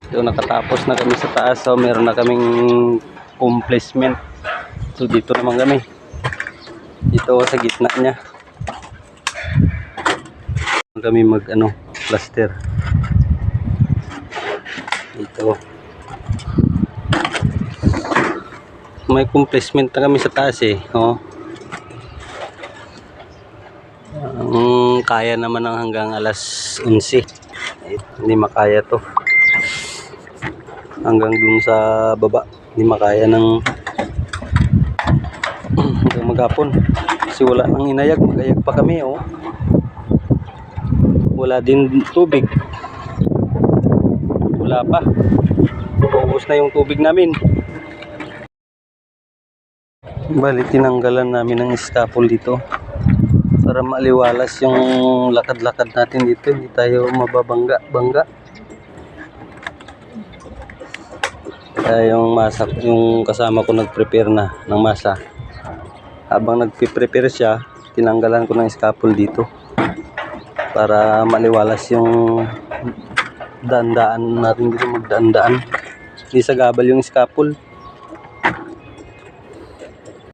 So nakatapos na kami sa taas, so meron na kaming complacement. So dito naman kami, dito sa gitna niya kami mag plaster dito. May complacement na kami sa taas kaya naman ng hanggang alas 11. Hindi makaya to hanggang dun sa baba, hindi makaya ng hanggang maghapon kasi wala nang inayag. Magayag pa kami wala din tubig, wala pa, ubos na yung tubig namin. Bali tinanggalan namin ng scaffold dito para maliwalas yung lakad-lakad natin dito, hindi tayo mababangga. Kaya yung kasama ko nag-prepare na ng masa. Habang nagpe-prepare siya, tinanggalan ko ng scaffold dito para maliwalas yung daan-daan natin dito, magdaan-daan. Hindi sa gabal yung scaffold.